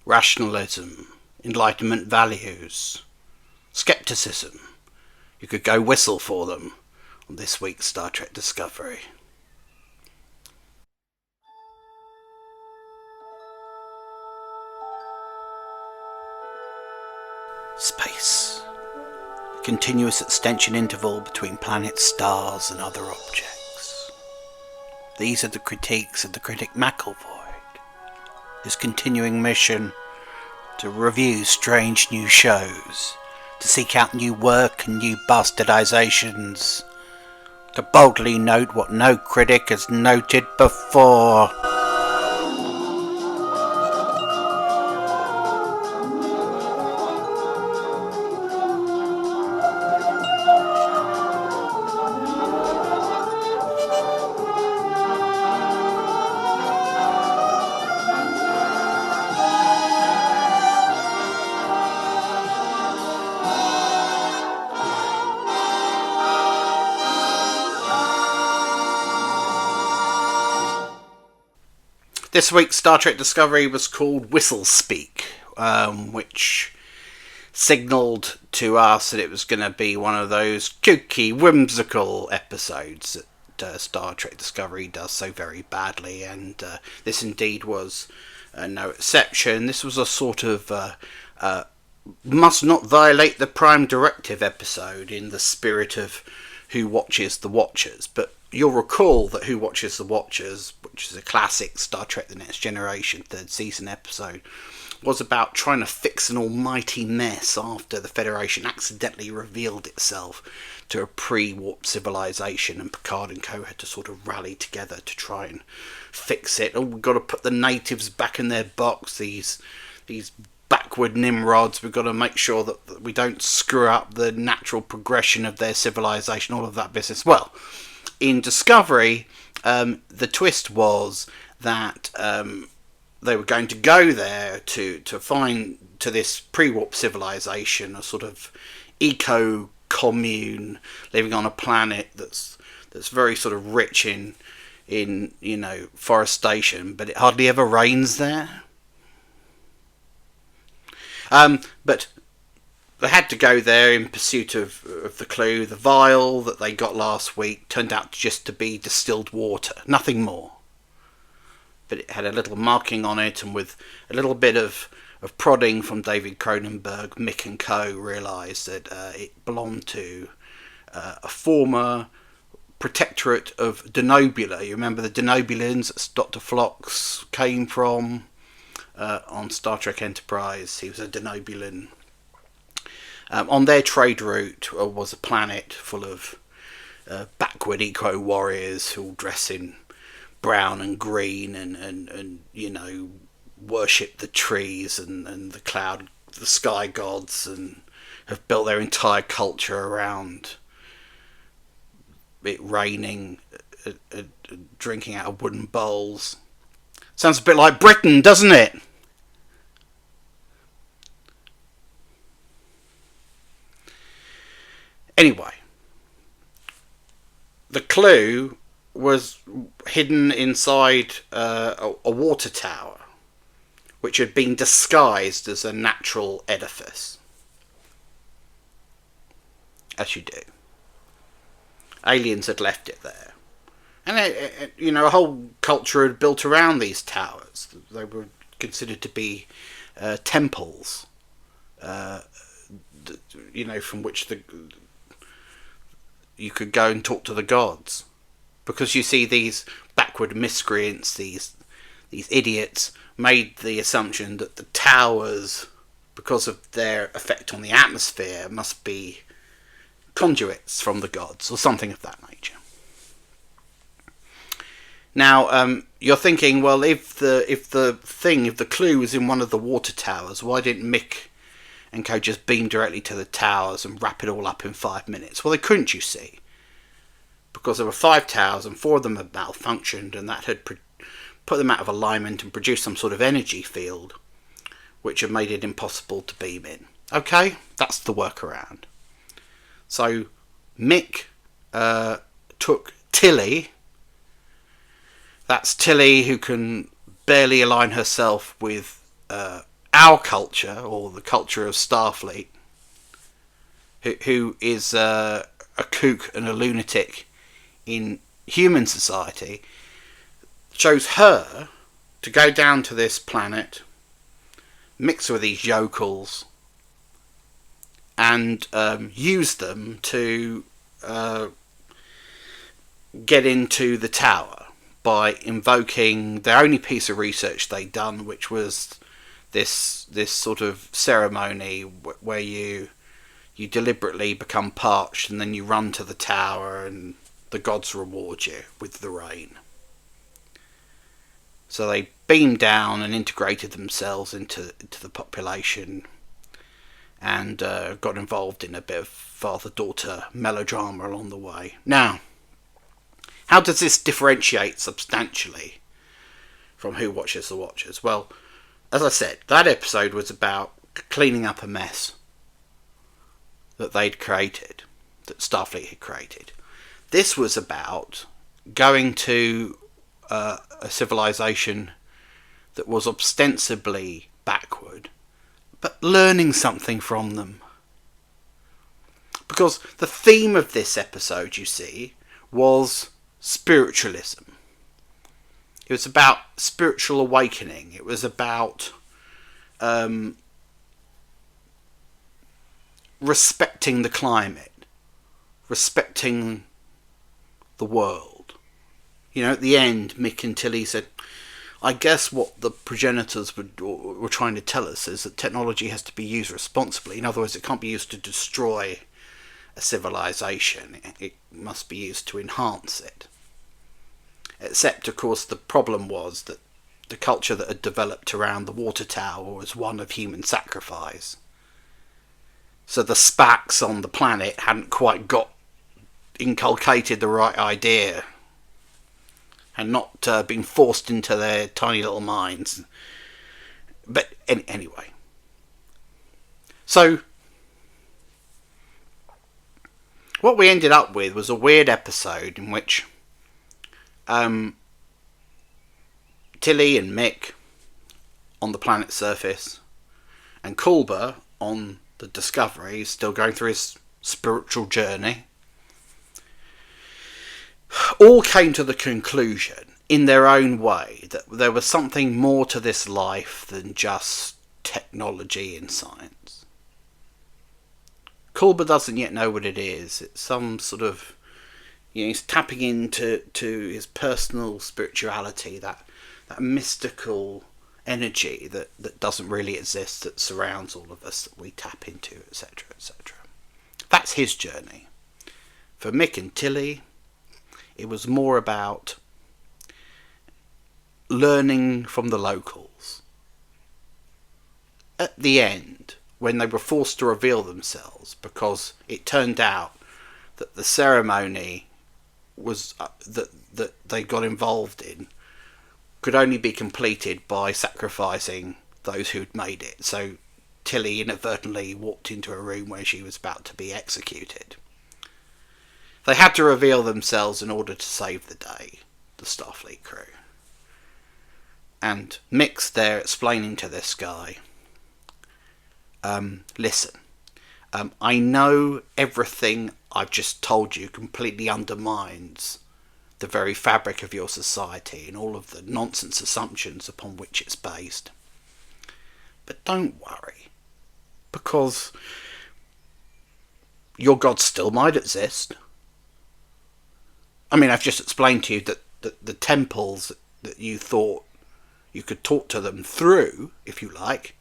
rationalism, enlightenment values, skepticism. You could go whistle for them on this week's Star Trek Discovery. Space. A continuous extension interval between planets, stars and other objects. These are the critiques of the critic McElvoy. His continuing mission to review strange new shows, to seek out new work and new bastardizations, to boldly note what no critic has noted before. This week's Star Trek Discovery was called Whistle Speak, which signalled to us that it was going to be one of those kooky, whimsical episodes that Star Trek Discovery does so very badly, and this indeed was no exception. This was a sort of must not violate the Prime Directive episode in the spirit of Who Watches the Watchers, but you'll recall that Who Watches the Watchers, which is a classic Star Trek The Next Generation 3rd season episode, was about trying to fix an almighty mess after the Federation accidentally revealed itself to a pre-warp civilization, and Picard and co had to sort of rally together to try and fix it. Oh, we've got to put the natives back in their box, these backward Nimrods. We've got to make sure that we don't screw up the natural progression of their civilization, all of that business. Well, in Discovery, the twist was that they were going to go there to find to this pre-warp civilization, a sort of eco commune living on a planet that's very sort of rich in forestation, but it hardly ever rains there. But they had to go there in pursuit of the clue. The vial that they got last week turned out just to be distilled water, nothing more. But it had a little marking on it, and with a little bit of prodding from David Cronenberg, Mick and co realised that it belonged to a former protectorate of Denobula. You remember the Denobulans that Dr. Phlox came from on Star Trek Enterprise? He was a Denobulan. On their trade route was a planet full of backward eco-warriors who all dress in brown and green and worship the trees and the sky gods, and have built their entire culture around it raining, drinking out of wooden bowls. Sounds a bit like Britain, doesn't it? Anyway, the clue was hidden inside a water tower, which had been disguised as a natural edifice. As you do. Aliens had left it there. And, a whole culture had built around these towers. They were considered to be temples, from which you could go and talk to the gods. Because you see, these backward miscreants, these idiots, made the assumption that the towers, because of their effect on the atmosphere, must be conduits from the gods, or something of that nature. Now, you're thinking, well, if the clue was in one of the water towers, why didn't Mick and co just beam directly to the towers and wrap it all up in 5 minutes? Well, they couldn't, you see, because there were 5 towers and 4 of them had malfunctioned, and that had put them out of alignment and produced some sort of energy field, which had made it impossible to beam in. Okay, that's the workaround. So Mick took Tilly. That's Tilly, who can barely align herself with our culture, or the culture of Starfleet, who is a kook and a lunatic in human society, chose her to go down to this planet, mix with these yokels, and use them to get into the tower by invoking the only piece of research they'd done, which was this sort of ceremony where you deliberately become parched and then you run to the tower and the gods reward you with the rain. So they beamed down and integrated themselves into the population, and got involved in a bit of father-daughter melodrama along the way. Now, how does this differentiate substantially from Who Watches the Watchers? Well, as I said, that episode was about cleaning up a mess that they'd created, that Starfleet had created. This was about going to a civilization that was ostensibly backward, but learning something from them. Because the theme of this episode, you see, was spiritualism. It was about spiritual awakening. It was about respecting the climate, respecting the world. You know, at the end, Mick and Tilly said, I guess what the progenitors were trying to tell us is that technology has to be used responsibly. In other words, it can't be used to destroy a civilization. It must be used to enhance it. Except, of course, the problem was that the culture that had developed around the water tower was one of human sacrifice. So the SPACs on the planet hadn't quite inculcated the right idea, and not been forced into their tiny little minds. But anyway. So, what we ended up with was a weird episode in which Tilly and Mick on the planet's surface, and Culber on the Discovery, still going through his spiritual journey, all came to the conclusion, in their own way, that there was something more to this life than just technology and science. Culber doesn't yet know what it is. It's some sort of, he's tapping into his personal spirituality, that mystical energy that doesn't really exist, that surrounds all of us, that we tap into, etc., etc. That's his journey. For Mick and Tilly, it was more about learning from the locals. At the end, when they were forced to reveal themselves, because it turned out that the ceremony was that they got involved in could only be completed by sacrificing those who'd made it. So Tilly inadvertently walked into a room where she was about to be executed. They had to reveal themselves in order to save the day, the Starfleet crew. And Mick's there explaining to this guy, listen, I know everything I've just told you completely undermines the very fabric of your society and all of the nonsense assumptions upon which it's based. But don't worry, because your God still might exist. I mean, I've just explained to you that the temples that you thought you could talk to them through, if you like,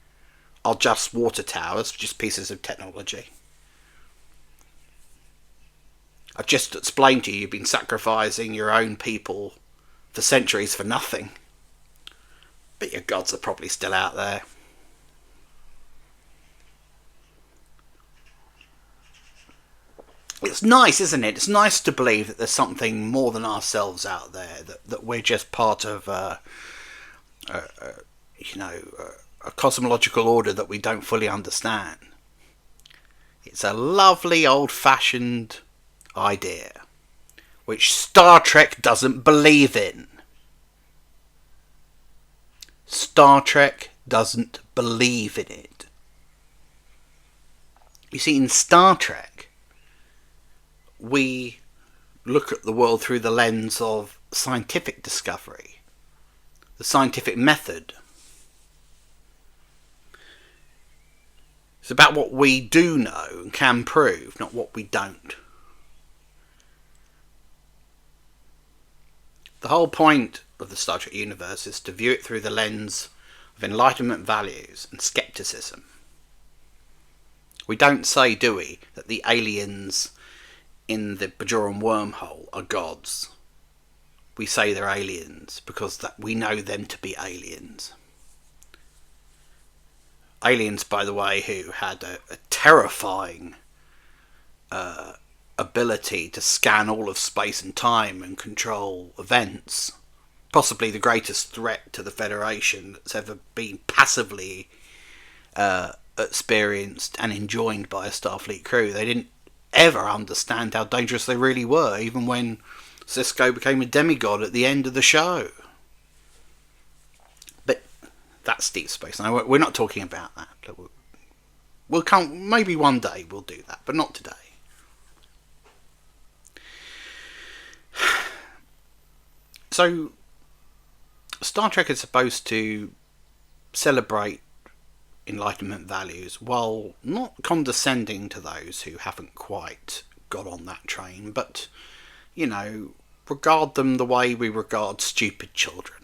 are just water towers, just pieces of technology. I've just explained to you you've been sacrificing your own people for centuries for nothing. But your gods are probably still out there. It's nice, isn't it? It's nice to believe that there's something more than ourselves out there, that we're just part of a cosmological order that we don't fully understand. It's a lovely old-fashioned idea, which Star Trek doesn't believe in. Star Trek doesn't believe in it. You see, in Star Trek, we look at the world through the lens of scientific discovery, the scientific method. It's about what we do know and can prove, not what we don't. The whole point of the Star Trek universe is to view it through the lens of enlightenment values and skepticism. We don't say, do we, that the aliens in the Bajoran wormhole are gods. We say they're aliens because that we know them to be aliens. Aliens, by the way, who had a terrifying ability to scan all of space and time and control events. Possibly the greatest threat to the Federation that's ever been passively experienced and enjoyed by a Starfleet crew. They didn't ever understand how dangerous they really were, even when Sisko became a demigod at the end of the show. But that's Deep Space Nine. We're not talking about that. We'll come, maybe one day we'll do that, but not today. So, Star Trek is supposed to celebrate Enlightenment values while not condescending to those who haven't quite got on that train, but, you know, regard them the way we regard stupid children.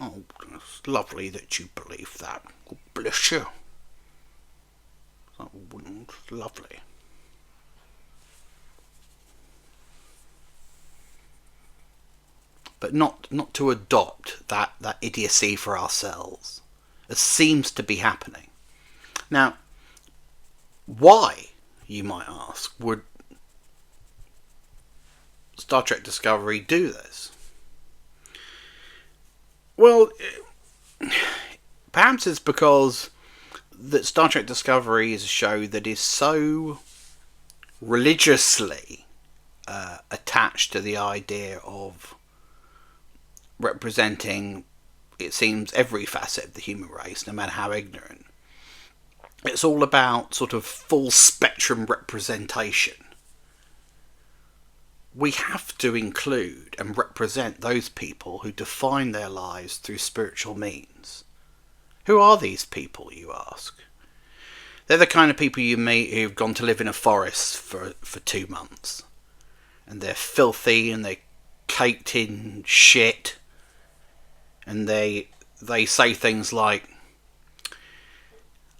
Oh, it's lovely that you believe that. Oh, bless you. Oh, lovely. But not to adopt that idiocy for ourselves, as seems to be happening. Now, why, you might ask, would Star Trek Discovery do this? Well, perhaps it's because that Star Trek Discovery is a show that is so religiously attached to the idea of representing, it seems, every facet of the human race, no matter how ignorant. It's all about sort of full spectrum representation. We have to include and represent those people who define their lives through spiritual means. Who are these people, you ask? They're the kind of people you meet who've gone to live in a forest for 2 months. And they're filthy and they're caked in shit. And they say things like,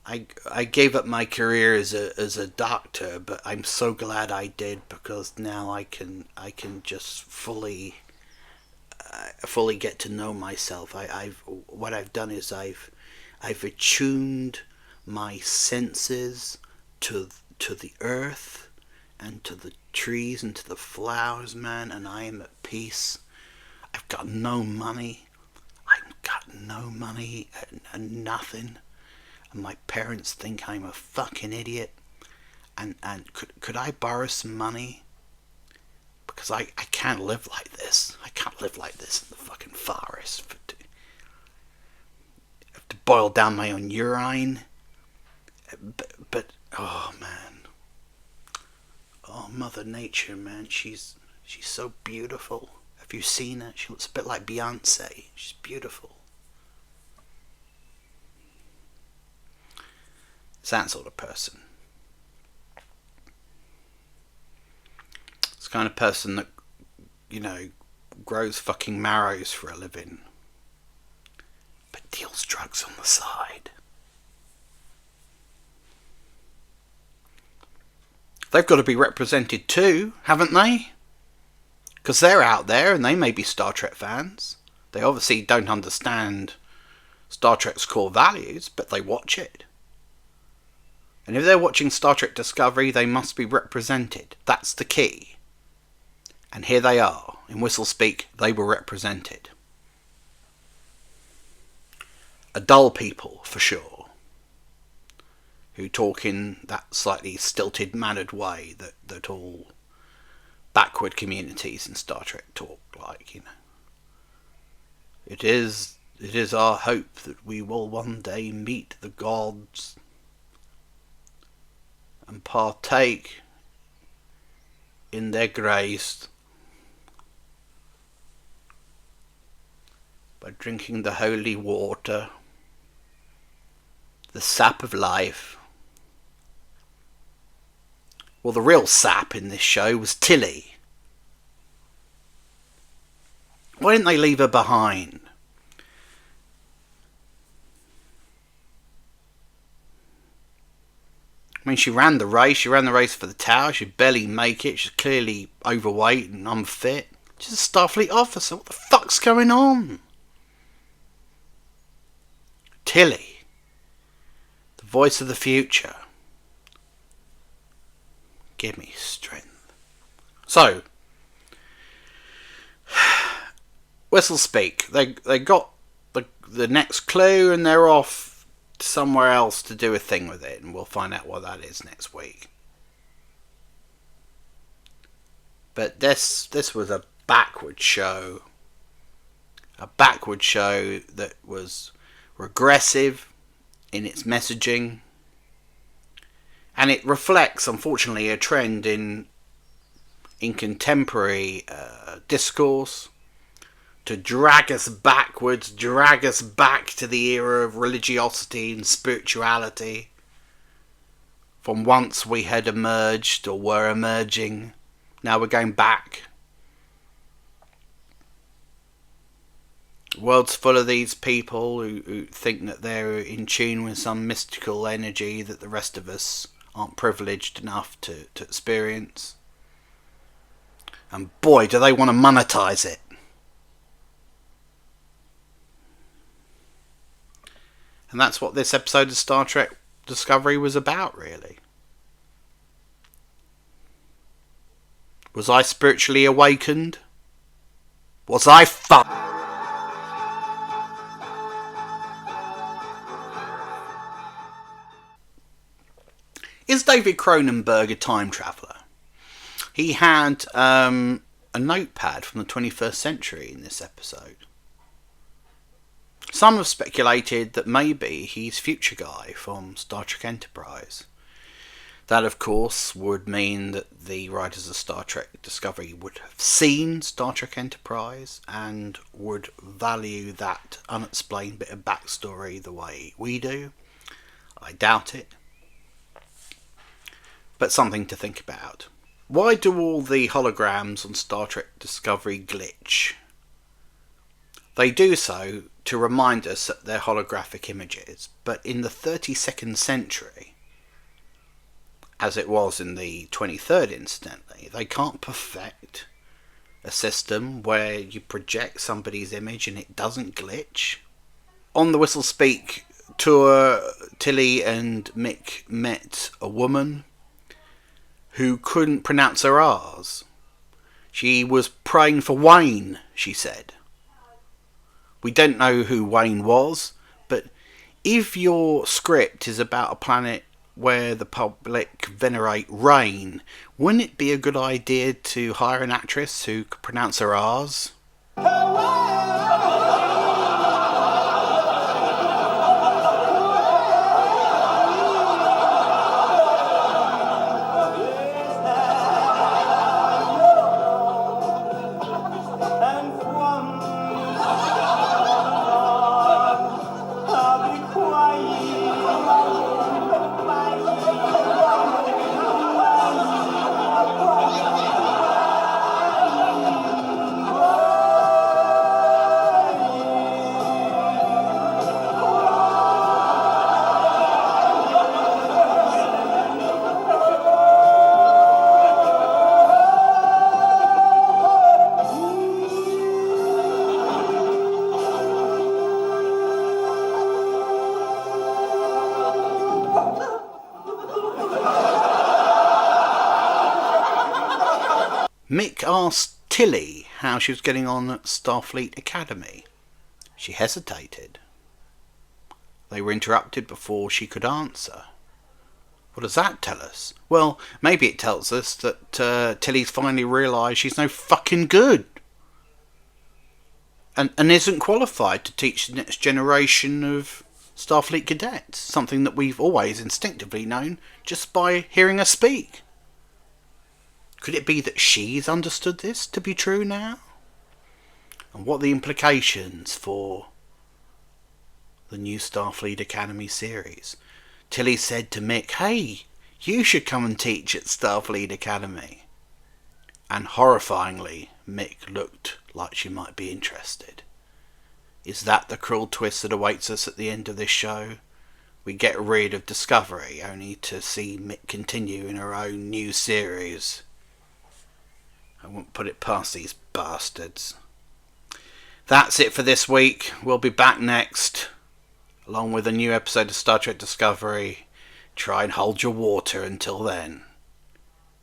I gave up my career as a doctor, but I'm so glad I did, because now I can just fully get to know myself. What I've done is I've attuned my senses to the earth and to the trees and to the flowers, man, and I am at peace. I've got no money. And nothing. And my parents think I'm a fucking idiot. And could I borrow some money? Because I can't live like this. I can't live like this in the fucking forest. I have to boil down my own urine. But oh man. Oh, Mother Nature, man. She's so beautiful. Have you seen her? She looks a bit like Beyonce. She's beautiful. It's that sort of person. It's the kind of person that, you know, grows fucking marrows for a living, but deals drugs on the side. They've got to be represented too, haven't they? Because they're out there and they may be Star Trek fans. They obviously don't understand Star Trek's core values, but they watch it. And if they're watching Star Trek Discovery, they must be represented. That's the key. And here they are. In Whistle Speak, they were represented. A dull people, for sure, who talk in that slightly stilted, mannered way that all backward communities in Star Trek talk like, you know. It is It is our hope that we will one day meet the gods and partake in their grace by drinking the holy water, the sap of life. Well, the real sap in this show was Tilly. Why didn't they leave her behind? I mean, she ran the race. She ran the race for the tower. She'd barely make it. She's clearly overweight and unfit. She's a Starfleet officer. What the fuck's going on? Tilly, the voice of the future. Give me strength. So, Whistle Speak. They got the next clue and they're off somewhere else to do a thing with it, and we'll find out what that is next week. But this was a backward show. A backward show that was regressive in its messaging. And it reflects, unfortunately, a trend in contemporary discourse to drag us backwards, drag us back to the era of religiosity and spirituality from once we had emerged or were emerging. Now we're going back. The world's full of these people who think that they're in tune with some mystical energy that the rest of us aren't privileged enough to experience. And boy, do they want to monetize it. And that's what this episode of Star Trek Discovery was about, really. Was I spiritually awakened? Was I Is David Cronenberg a time traveller? He had a notepad from the 21st century in this episode. Some have speculated that maybe he's Future Guy from Star Trek Enterprise. That, of course, would mean that the writers of Star Trek Discovery would have seen Star Trek Enterprise and would value that unexplained bit of backstory the way we do. I doubt it. But something to think about. Why do all the holograms on Star Trek Discovery glitch? They do so to remind us that they're holographic images, but in the 32nd century, as it was in the 23rd incidentally, they can't perfect a system where you project somebody's image and it doesn't glitch. On the Whistle Speak tour, Tilly and Mick met a woman who couldn't pronounce her R's. She was praying for Wayne, she said. We don't know who Wayne was, but if your script is about a planet where the public venerate rain, wouldn't it be a good idea to hire an actress who could pronounce her R's? Mick asked Tilly how she was getting on at Starfleet Academy. She hesitated. They were interrupted before she could answer. What does that tell us? Well, maybe it tells us that Tilly's finally realised she's no fucking good. and isn't qualified to teach the next generation of Starfleet cadets, something that we've always instinctively known just by hearing her speak. Could it be that she's understood this to be true now? And what are the implications for the new Starfleet Academy series? Tilly said to Mick, "Hey, you should come and teach at Starfleet Academy." And horrifyingly, Mick looked like she might be interested. Is that the cruel twist that awaits us at the end of this show? We get rid of Discovery only to see Mick continue in her own new series. I won't put it past these bastards. That's it for this week. We'll be back next, along with a new episode of Star Trek Discovery. Try and hold your water until then.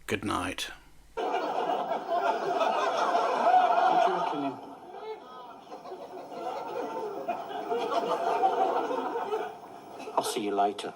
Good night. I'll see you later.